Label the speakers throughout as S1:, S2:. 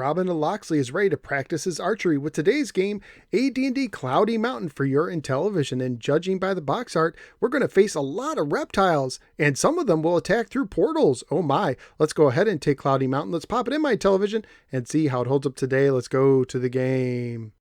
S1: Robin Loxley is ready to practice his archery with today's game, AD&D Cloudy Mountain for your Intellivision, and judging by the box art, we're going to face a lot of reptiles, and some of them will attack through portals. Oh my, let's go ahead and take Cloudy Mountain. Let's pop it in my Intellivision and see how it holds up today. Let's go to the game.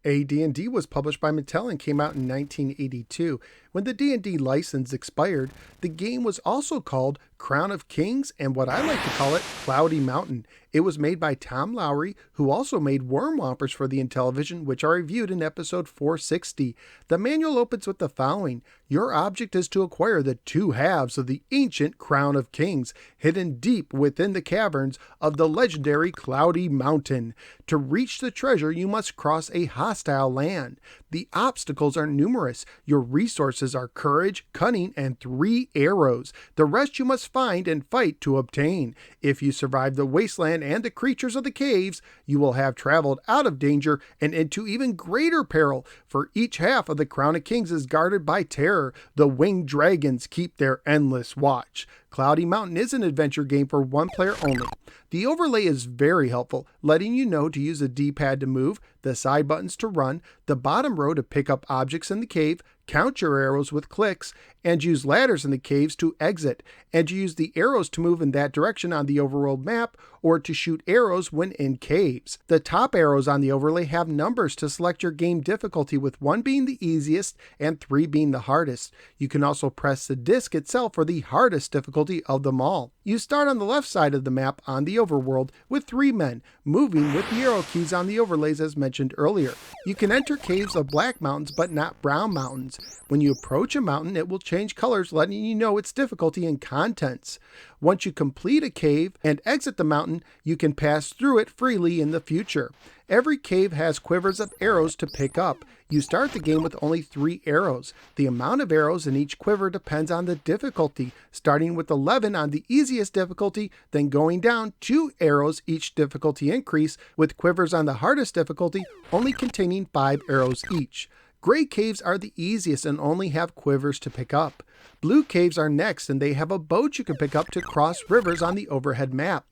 S1: AD&D was published by Mattel and came out in 1982. When the D&D license expired, the game was also called Crown of Kings and what I like to call it, Cloudy Mountain. It was made by Tom Lowry, who also made Worm Whompers for the Intellivision, which are reviewed in episode 460. The manual opens with the following. Your object is to acquire the two halves of the ancient Crown of Kings, hidden deep within the caverns of the legendary Cloudy Mountain. To reach the treasure, you must cross a hostile land. The obstacles are numerous. Your resources are courage, cunning, and 3 arrows. The rest you must find and fight to obtain. If you survive the wasteland and the creatures of the caves, you will have traveled out of danger and into even greater peril, for each half of the Crown of Kings is guarded by terror. The winged dragons keep their endless watch. Cloudy Mountain is an adventure game for one player only. The overlay is very helpful, letting you know to use the D-pad to move, the side buttons to run, the bottom row to pick up objects in the cave, count your arrows with clicks, and use ladders in the caves to exit, and to use the arrows to move in that direction on the overworld map, or to shoot arrows when in caves. The top arrows on the overlay have numbers to select your game difficulty, with 1 being the easiest and 3 being the hardest. You can also press the disc itself for the hardest difficulty of them all. You start on the left side of the map on the overworld with 3 men, moving with the arrow keys on the overlays as mentioned earlier. You can enter caves of black mountains but not brown mountains. When you approach a mountain, it will change colors, letting you know its difficulty and contents. Once you complete a cave and exit the mountain, you can pass through it freely in the future. Every cave has quivers of arrows to pick up. You start the game with only 3 arrows. The amount of arrows in each quiver depends on the difficulty, starting with 11 on the easiest difficulty, then going down 2 arrows each difficulty increase, with quivers on the hardest difficulty only containing 5 arrows each. Gray caves are the easiest and only have quivers to pick up. Blue caves are next, and they have a boat you can pick up to cross rivers on the overhead map.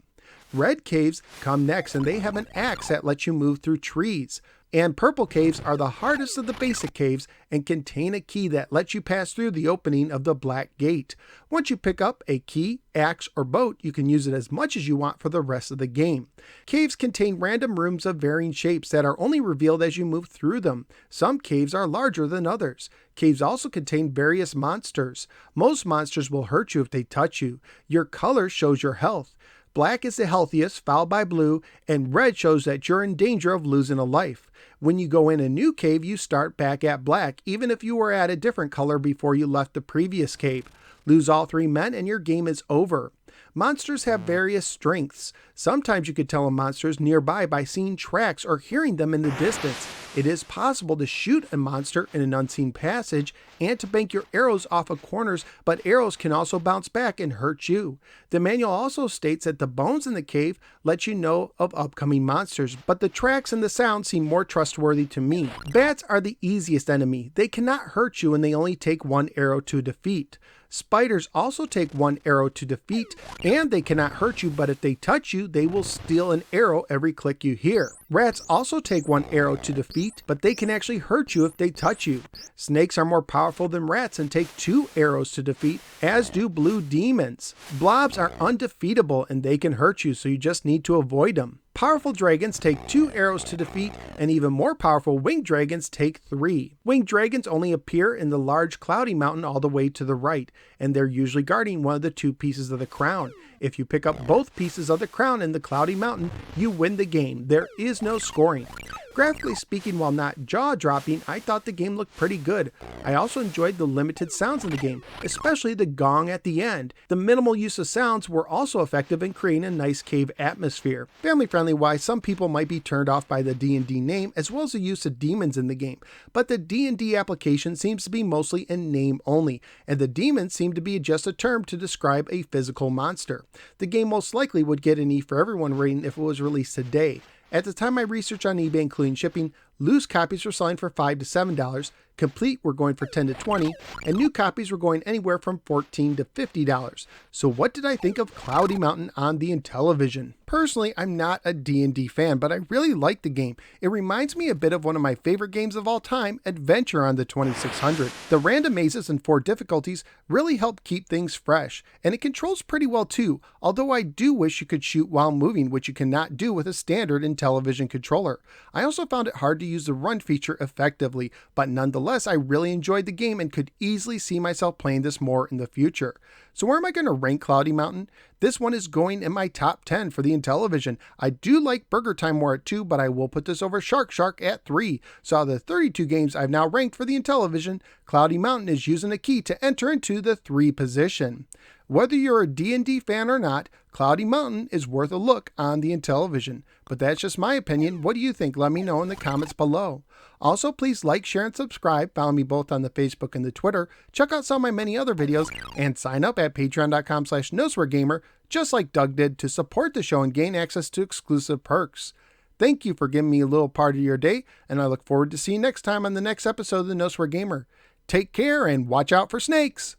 S1: Red caves come next, and they have an axe that lets you move through trees. And purple caves are the hardest of the basic caves and contain a key that lets you pass through the opening of the black gate. Once you pick up a key, axe, or boat, you can use it as much as you want for the rest of the game. Caves contain random rooms of varying shapes that are only revealed as you move through them. Some caves are larger than others. Caves also contain various monsters. Most monsters will hurt you if they touch you. Your color shows your health. Black is the healthiest, followed by blue, and red shows that you're in danger of losing a life. When you go in a new cave, you start back at black, even if you were at a different color before you left the previous cave. Lose all 3 men and your game is over. Monsters have various strengths. Sometimes you could tell a monster is nearby by seeing tracks or hearing them in the distance. It is possible to shoot a monster in an unseen passage and to bank your arrows off of corners, but arrows can also bounce back and hurt you. The manual also states that the bones in the cave let you know of upcoming monsters, but the tracks and the sound seem more trustworthy to me. Bats are the easiest enemy. They cannot hurt you and they only take 1 arrow to defeat. Spiders also take 1 arrow to defeat, and they cannot hurt you, but if they touch you, they will steal an arrow every click you hear. Rats also take 1 arrow to defeat, but they can actually hurt you if they touch you. Snakes are more powerful than rats and take 2 arrows to defeat, as do blue demons. Blobs are undefeatable and they can hurt you, so you just need to avoid them. Powerful dragons take 2 arrows to defeat, and even more powerful winged dragons take 3. Winged dragons only appear in the large cloudy mountain all the way to the right, and they're usually guarding one of the 2 pieces of the crown. If you pick up both pieces of the crown in the cloudy mountain, you win the game. There is no scoring. Graphically speaking, while not jaw-dropping, I thought the game looked pretty good. I also enjoyed the limited sounds in the game, especially the gong at the end. The minimal use of sounds were also effective in creating a nice cave atmosphere. Family-friendly wise, some people might be turned off by the D&D name as well as the use of demons in the game, but the D&D application seems to be mostly in name only, and the demons seem to be just a term to describe a physical monster. The game most likely would get an E for everyone rating if it was released today. At the time I researched on eBay including shipping, loose copies were selling for $5 to $7, Complete were going for $10 to $20, and new copies were going anywhere from $14 to $50. So what did I think of Cloudy Mountain on the Intellivision? Personally, I'm not a D&D fan, but I really like the game. It reminds me a bit of one of my favorite games of all time, Adventure on the 2600. The random mazes and 4 difficulties really help keep things fresh, and it controls pretty well too, although I do wish you could shoot while moving, which you cannot do with a standard Intellivision controller. I also found it hard to use the run feature effectively, but nonetheless I really enjoyed the game and could easily see myself playing this more in the future. So where am I going to rank Cloudy Mountain? This one is going in my top 10 for the Intellivision. I do like Burger Time more at 2, but I will put this over Shark Shark at 3. So out of the 32 games I've now ranked for the Intellivision, Cloudy Mountain is using a key to enter into the 3 position. Whether you're a D&D fan or not, Cloudy Mountain is worth a look on the Intellivision. But that's just my opinion. What do you think? Let me know in the comments below. Also, please like, share, and subscribe. Follow me both on the Facebook and the Twitter. Check out some of my many other videos and sign up at patreon.com/nosweargamer, just like Doug did, to support the show and gain access to exclusive perks. Thank you for giving me a little part of your day, and I look forward to seeing you next time on the next episode of the No Swear Gamer. Take care and watch out for snakes!